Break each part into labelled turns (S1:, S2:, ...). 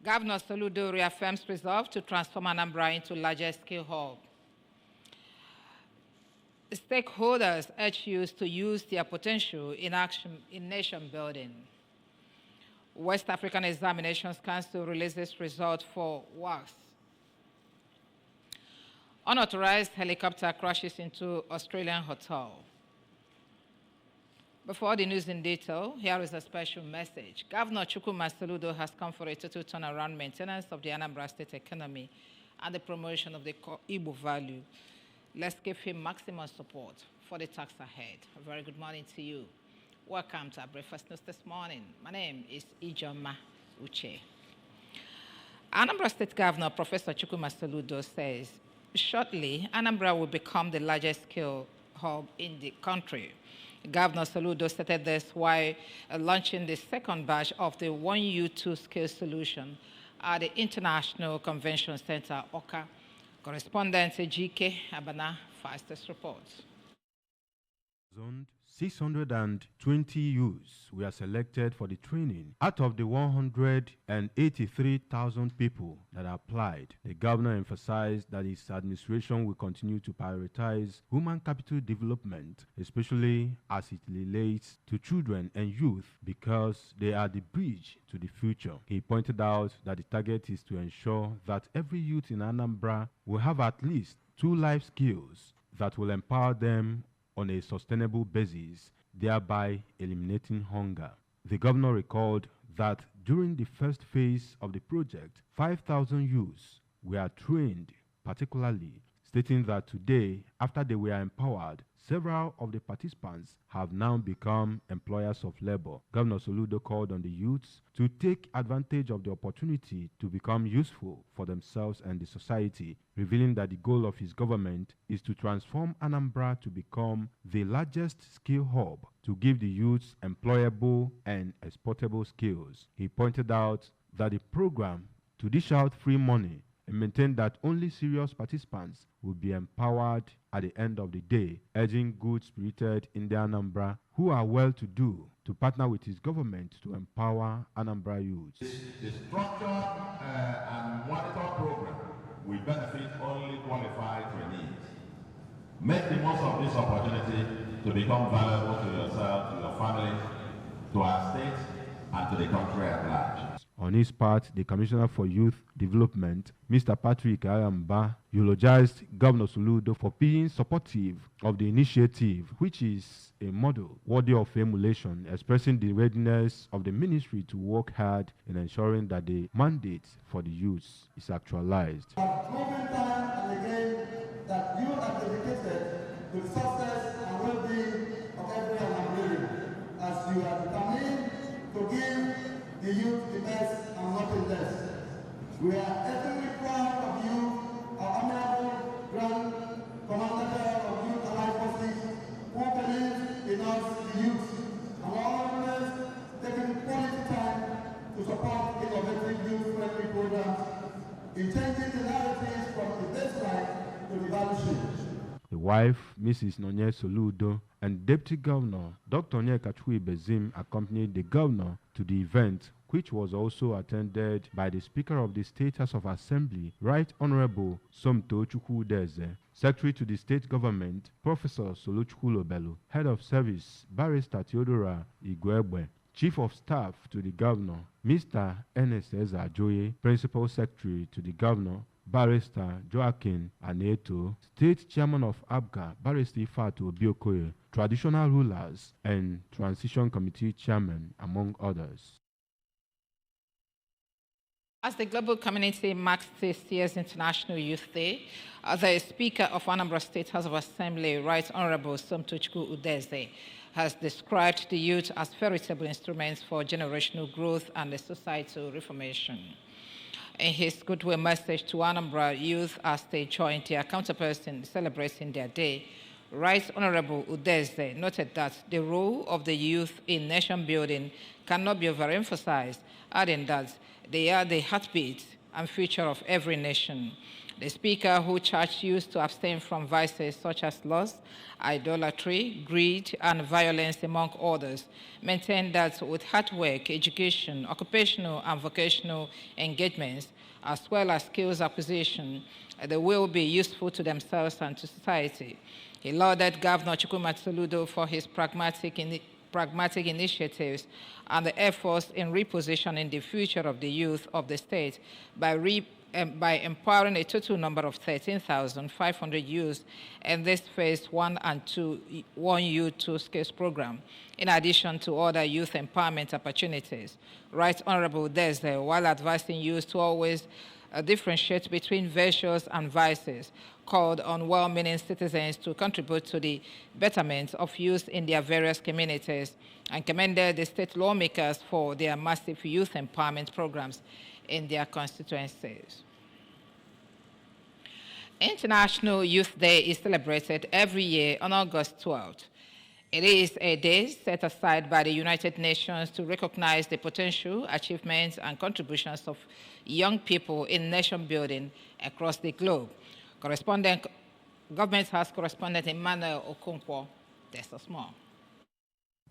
S1: Governor Soludo reaffirms resolve to transform Anambra into larger scale hub. Stakeholders urge youth to use their potential in action in nation building. West African Examinations Council releases results for WACS. Unauthorized helicopter crashes into Australian hotel. Before the news in detail, here is a special message. Governor Chukwuma Soludo has come for a total turnaround maintenance of the Anambra State economy and the promotion of the Igbo value. Let's give him maximum support for the task ahead. A very good morning to you. Welcome to our breakfast news this morning. My name is Ijoma Uche. Anambra State Governor Professor Chukwuma Soludo says, shortly, Anambra will become the largest scale hub in the country. Governor Soludo stated this while launching the second batch of the 1U2 scale solution at the International Convention Center, Oka. Correspondent GK Abana fastest reports.
S2: 620 youths were selected for the training out of the 183,000 people that applied. The governor emphasized that his administration will continue to prioritize human capital development, especially as it relates to children and youth, because they are the bridge to the future. He pointed out that the target is to ensure that every youth in Anambra will have at least 2 life skills that will empower them on a sustainable basis, thereby eliminating hunger. The governor recalled that during the first phase of the project, 5,000 youths were trained particularly, stating that today, after they were empowered, several of the participants have now become employers of labor. Governor Soludo called on the youths to take advantage of the opportunity to become useful for themselves and the society, revealing that the goal of his government is to transform Anambra to become the largest skill hub to give the youths employable and exportable skills. He pointed out that the program to dish out free money and maintain that only serious participants will be empowered at the end of the day, urging good-spirited Indian Anambra who are well-to-do to partner with his government to empower Anambra youths.
S3: The structured and monitored program will benefit only qualified trainees. Make the most of this opportunity to become valuable to yourself, to your family, to our state, and to the country at large.
S2: On his part, the Commissioner for Youth Development, Mr. Patrick Ayamba, eulogized Governor Soludo for being supportive of the initiative, which is a model worthy of emulation, expressing the readiness of the ministry to work hard in ensuring that the mandate for the youths is actualized.
S4: Proven time and again that you are dedicated to the success and well-being of every Anambra, as you are determined to give the youth the best and nothing less. We are extremely proud of you, our Honorable Grand Commander of Youth Allied Forces, who believes in us, the youth, and always taking quality time to support innovative youth-friendly programs in changing the narratives from the baseline to the value stream.
S2: The wife, Mrs. Nonye Soludo, and Deputy Governor Dr. Onyeka Bezim accompanied the governor to the event, which was also attended by the Speaker of the State House of Assembly, Right Honorable Somto Chukwudeze, Secretary to the State Government, Professor Soluchukwu Lobelu, Head of Service, Barrister Theodora Igwebwe, Chief of Staff to the Governor, Mr. Ernest Ajoye, Principal Secretary to the Governor, Barrister Joaquin Aneto, State Chairman of ABGA, Barrister Ifatu Obiokoye, Traditional Rulers, and Transition Committee Chairman, among others.
S1: As the global community marks this year's International Youth Day, the Speaker of Anambra State House of Assembly, Right Honorable Somtochukwu Udeze, has described the youth as veritable instruments for generational growth and societal reformation. In his goodwill message to Anambra youth as they joined their counterparts celebrating their day, Right Honorable Udeze noted that the role of the youth in nation building cannot be overemphasized, adding that they are the heartbeat and future of every nation. The speaker, who charged youth to abstain from vices such as lust, idolatry, greed, and violence, among others, maintained that with hard work, education, occupational and vocational engagements, as well as skills acquisition, they will be useful to themselves and to society. He lauded Governor Chukwuma Soludo for his pragmatic initiatives and the efforts in repositioning the future of the youth of the state by empowering a total number of 13,500 youths in this phase 1 and 2, 1 Youth 2 Skills program, in addition to other youth empowerment opportunities. Right Honorable Desde, while advising youth to always differentiate between virtues and vices, called on well-meaning citizens to contribute to the betterment of youth in their various communities, and commended the state lawmakers for their massive youth empowerment programs in their constituencies. International Youth Day is celebrated every year on August 12th. It is a day set aside by the United Nations to recognize the potential, achievements, and contributions of young people in nation building across the globe. Government House Correspondent Emmanuel Okonkwo, Tessa Small.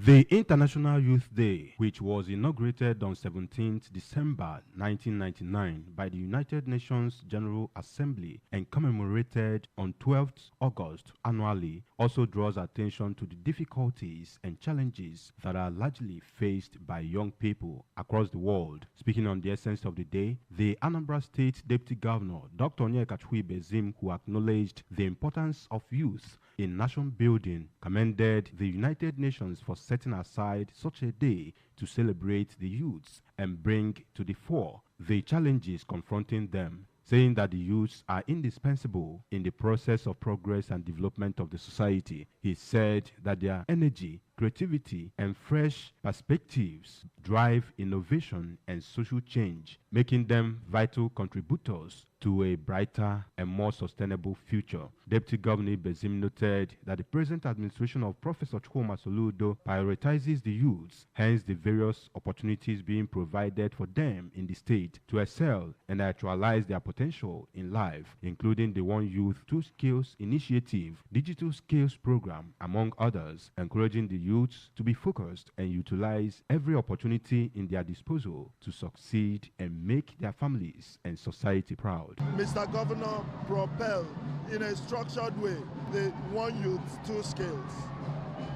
S2: The International Youth Day, which was inaugurated on 17th December 1999 by the United Nations General Assembly and commemorated on 12th August annually, also draws attention to the difficulties and challenges that are largely faced by young people across the world. Speaking on the essence of the day, the Anambra State Deputy Governor, Dr. Onyeka Bezim, who acknowledged the importance of youth in nation building, commended the United Nations for setting aside such a day to celebrate the youths and bring to the fore the challenges confronting them, saying that the youths are indispensable in the process of progress and development of the society. He said that their energy, creativity, and fresh perspectives drive innovation and social change, making them vital contributors to a brighter and more sustainable future. Deputy Governor Bezim noted that the present administration of Professor Chukwuma Soludo prioritizes the youths, hence the various opportunities being provided for them in the state to excel and actualize their potential in life, including the One Youth 2 Skills Initiative, Digital Skills Program, among others, encouraging the youths to be focused and utilize every opportunity in their disposal to succeed and make their families and society proud.
S5: Mr. Governor propelled in a structured way the One Youth 2 Skills,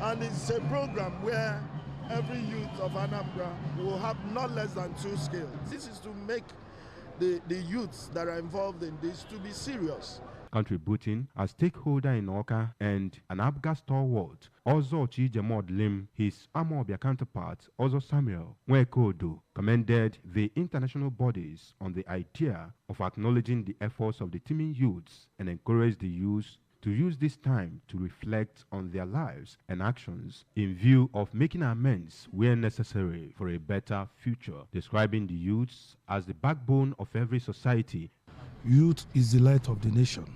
S5: and it's a program where every youth of Anambra will have not less than 2 skills. This is to make the youths that are involved in this to be serious.
S2: Contributing as stakeholder in Oka and an Abga stalwart, Ozo Chijemod Lim, his Amobia counterpart, Ozo Samuel Nwekodo, commended the international bodies on the idea of acknowledging the efforts of the teeming youths and encouraged the youths to use this time to reflect on their lives and actions in view of making amends where necessary for a better future, describing the youths as the backbone of every society.
S6: Youth is the light of the nation.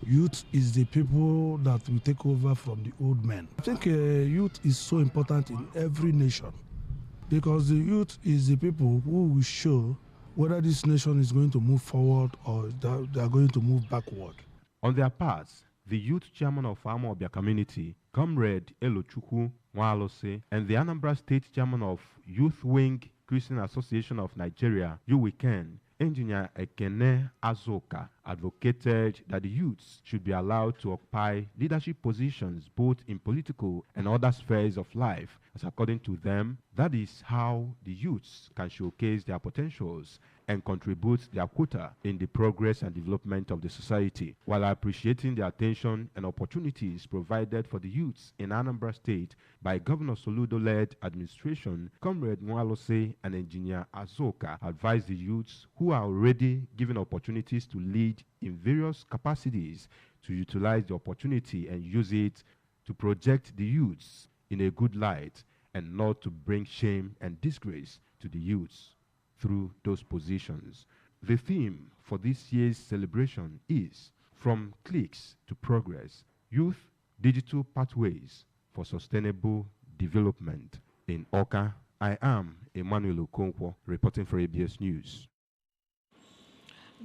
S6: Youth is the people that will take over from the old men. I think youth is so important in every nation because the youth is the people who will show whether this nation is going to move forward or they are going to move backward.
S2: On their parts, the youth chairman of Amobia community, Comrade Elochukwu Nwalose, and the Anambra State chairman of Youth Wing Christian Association of Nigeria, UWICAN, Engineer Ekene Azoka, advocated that the youths should be allowed to occupy leadership positions both in political and other spheres of life, as according to them, that is how the youths can showcase their potentials and contribute their quota in the progress and development of the society, while appreciating the attention and opportunities provided for the youths in Anambra State by Governor Soludo-led administration. Comrade Nwalose and Engineer Azoka advised the youths who are already given opportunities to lead in various capacities to utilize the opportunity and use it to project the youths in a good light and not to bring shame and disgrace to the youths through those positions. The theme for this year's celebration is From Cliques to Progress, Youth Digital Pathways for Sustainable Development. In Oka, I am Emmanuel Okonkwo, reporting for ABS News.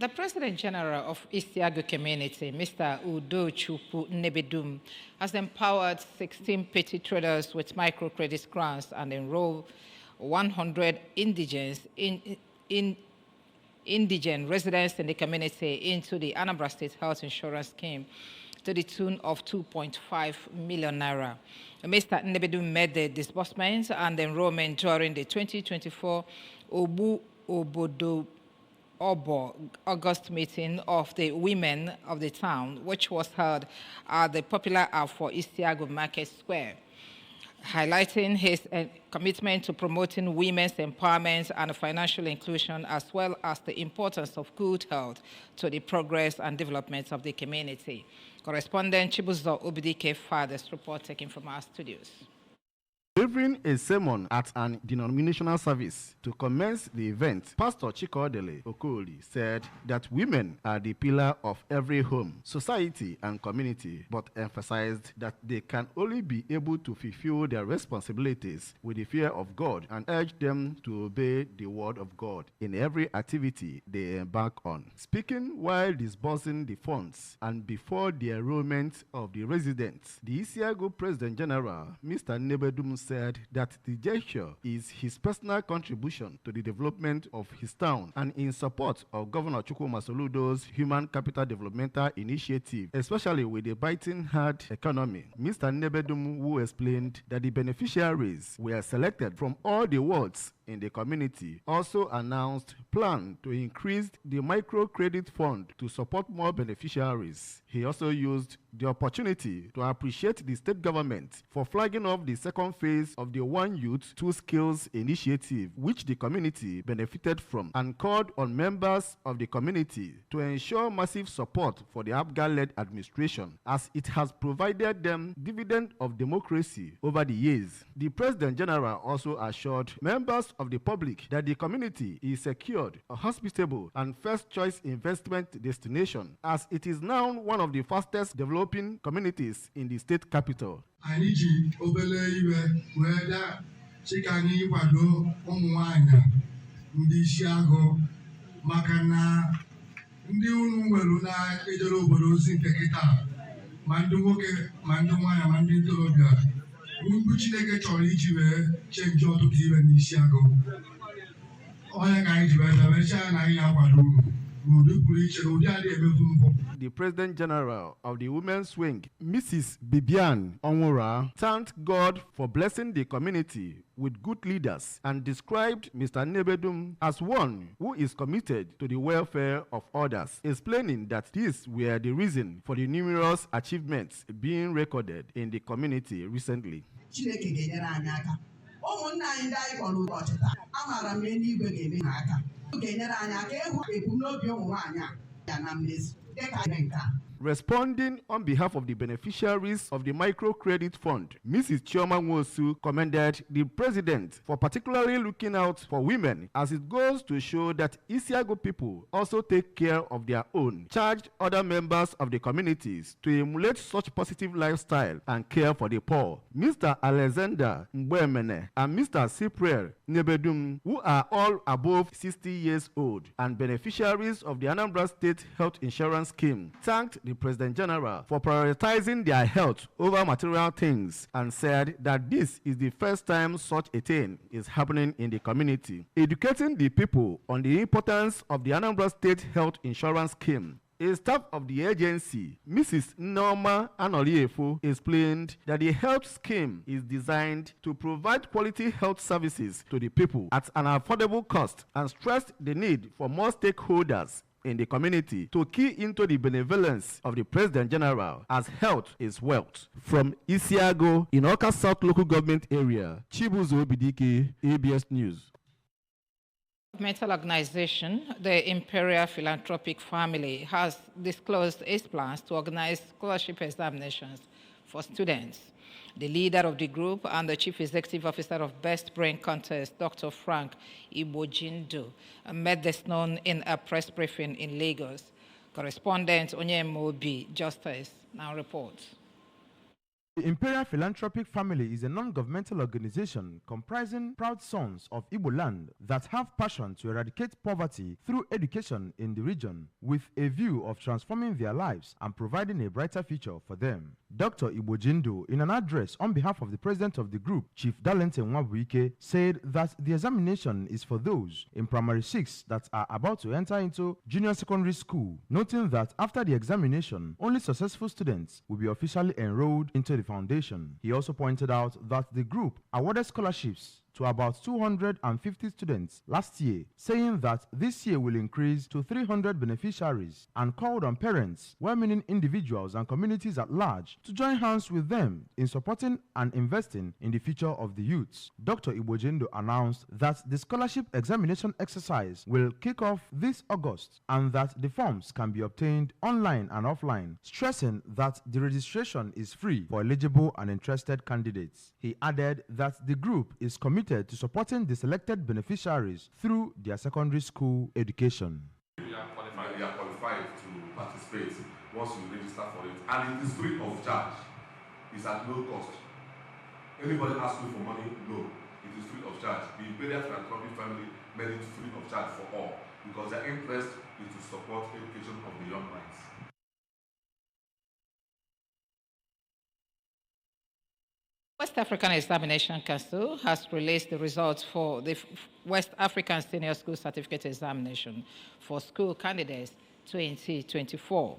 S1: The President General of Isiagu Community, Mr. Udochukwu Nnebedum, has empowered 16 petty traders with microcredit grants and enrolled 100 indigent residents in the community into the Anambra State Health Insurance Scheme to the tune of 2.5 million naira. Mr. Nnebedum made the disbursements and enrollment during the 2024 Obu Obodo Obo August meeting of the women of the town, which was held at the popular Afo Isiagu Market Square, highlighting his commitment to promoting women's empowerment and financial inclusion, as well as the importance of good health to the progress and development of the community. Correspondent Chibuzo Obidike Fathers report taken from our studios.
S7: Delivering a sermon at an denominational service to commence the event, Pastor Chikodele Okoli said that women are the pillar of every home, society, and community, but emphasized that they can only be able to fulfill their responsibilities with the fear of God, and urged them to obey the word of God in every activity they embark on. Speaking while disbursing the funds and before the enrollment of the residents, the Isiagu President General, Mr. Nnebedum, said that the gesture is his personal contribution to the development of his town and in support of Governor Chukwuma Soludo's Human Capital Developmental Initiative, especially with the biting hard economy. Mr. Nnebedum, who explained that the beneficiaries were selected from all the wards in the community, also announced plan to increase the microcredit fund to support more beneficiaries. He also used the opportunity to appreciate the state government for flagging off the second phase of the One Youth, Two Skills initiative, which the community benefited from, and called on members of the community to ensure massive support for the APGA-led administration, as it has provided them dividend of democracy over the years. The President General also assured members of the public that the community is secured, a hospitable, and first-choice investment destination, as it is now one of the fastest developing communities in the state capital.
S4: Anyị ji obele iwe wee da chika anyị kwado ụmụ nwanyị ndị Isiagụ maka na ndị unu nwere na-ejere obodo ozi nke kịta ma ndị nwoke ma ndị nwanyị ma ndị ntorobịa ndị Chineke chọrọ iji wee chenji ọtụtụ iwe n'Isiagụ. Onye ka anyị ji wee dabechaa na anyị akwado unu.
S7: The President General of the Women's Wing, Mrs. Bibian Onwura, thanked God for blessing the community with good leaders and described Mr. Nnebedum as one who is committed to the welfare of others, explaining that these were the reason for the numerous achievements being recorded in the community recently. Responding on behalf of the beneficiaries of the microcredit fund, Mrs. Chioma Nwosu commended the president for particularly looking out for women, as it goes to show that Isiagu people also take care of their own, charged other members of the communities to emulate such positive lifestyle and care for the poor. Mr. Alexander Mbwemene and Mr. Cypriel Nnebedum, who are all above 60 years old and beneficiaries of the Anambra State Health Insurance Scheme, thanked the President General for prioritizing their health over material things and said that this is the first time such a thing is happening in the community. Educating the people on the importance of the Anambra State Health Insurance Scheme, a staff of the agency, Mrs. Norma Anoliefo, explained that the health scheme is designed to provide quality health services to the people at an affordable cost, and stressed the need for more stakeholders in the community to key into the benevolence of the President General, as health is wealth. From Isiago in Awka South Local Government Area, Chibuzo Obidike, ABS News.
S1: Governmental organization, the Imperial Philanthropic Family, has disclosed its plans to organize scholarship examinations for students. The leader of the group and the Chief Executive Officer of Best Brain Contest, Dr. Frank Ibojindo, made this known in a press briefing in Lagos. Correspondent Onyema Obi Justice now reports.
S2: The Imperial Philanthropic Family is a non-governmental organization comprising proud sons of Igbo land that have passion to eradicate poverty through education in the region, with a view of transforming their lives and providing a brighter future for them. Dr. Igbojindo, in an address on behalf of the president of the group, Chief Darlington Nwabuike, said that the examination is for those in primary 6 that are about to enter into junior secondary school, noting that after the examination, only successful students will be officially enrolled into the foundation. He also pointed out that the group awarded scholarships to about 250 students last year, saying that this year will increase to 300 beneficiaries, and called on parents, well-meaning individuals and communities at large to join hands with them in supporting and investing in the future of the youths. Dr. Igbojindo announced that the scholarship examination exercise will kick off this August and that the forms can be obtained online and offline, stressing that the registration is free for eligible and interested candidates. He added that the group is committed to supporting the selected beneficiaries through their secondary school education.
S8: We are qualified to participate once you register for it, and it is free of charge. It's at no cost. Anybody asks you for money? No, it is free of charge. The Imperial Philanthropic Family made it free of charge for all because their interest is to support education of the young minds.
S1: West African Examination Council has released the results for the West African Senior School Certificate Examination for school candidates 2024.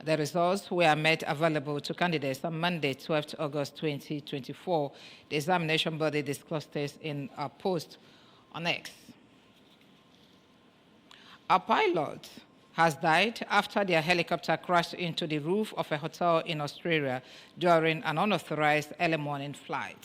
S1: The results were made available to candidates on Monday, 12th August 2024. The examination body disclosed this in a post on X. A pilot has died after their helicopter crashed into the roof of a hotel in Australia during an unauthorized early morning flight.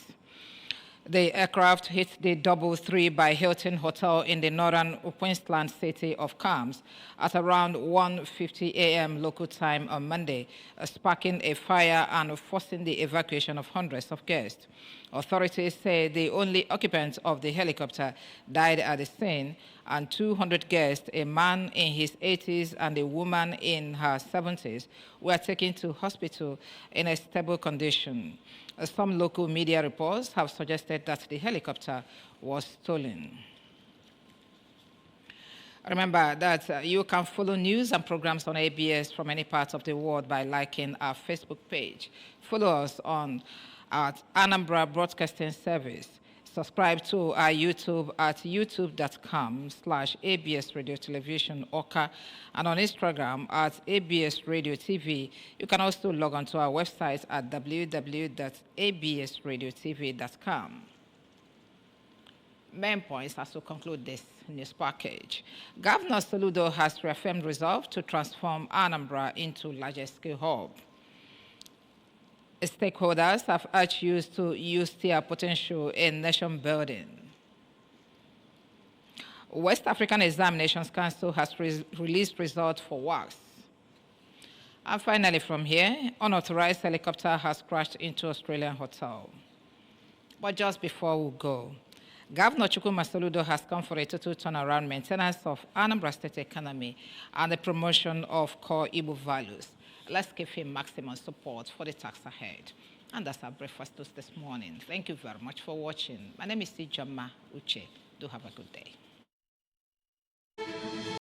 S1: The aircraft hit the DoubleTree by Hilton Hotel in the northern Queensland city of Cairns at around 1:50 a.m. local time on Monday, sparking a fire and forcing the evacuation of hundreds of guests. Authorities say the only occupant of the helicopter died at the scene, and 200 guests, a man in his 80s and a woman in her 70s, were taken to hospital in a stable condition. Some local media reports have suggested that the helicopter was stolen. Remember that you can follow news and programs on ABS from any part of the world by liking our Facebook page. Follow us on at Anambra Broadcasting Service. Subscribe to our YouTube at youtube.com/ABS Radio Television Oka, and on Instagram at ABS Radio TV. You can also log on to our website at www.absradiotv.com. Main points as we conclude this news package. Governor Soludo has reaffirmed resolve to transform Anambra into largest scale hub. Stakeholders have urged youth to use their potential in nation building. West African Examinations Council has released results for WACS. And finally from here, unauthorized helicopter has crashed into Australian hotel. But just before we go, Governor Chukwuma Soludo has come for a total turnaround maintenance of Anambra State economy and the promotion of core Igbo values. Let's give him maximum support for the task ahead. And that's our breakfast toast this morning. Thank you very much for watching. My name is Ijoma Uche. Do have a good day.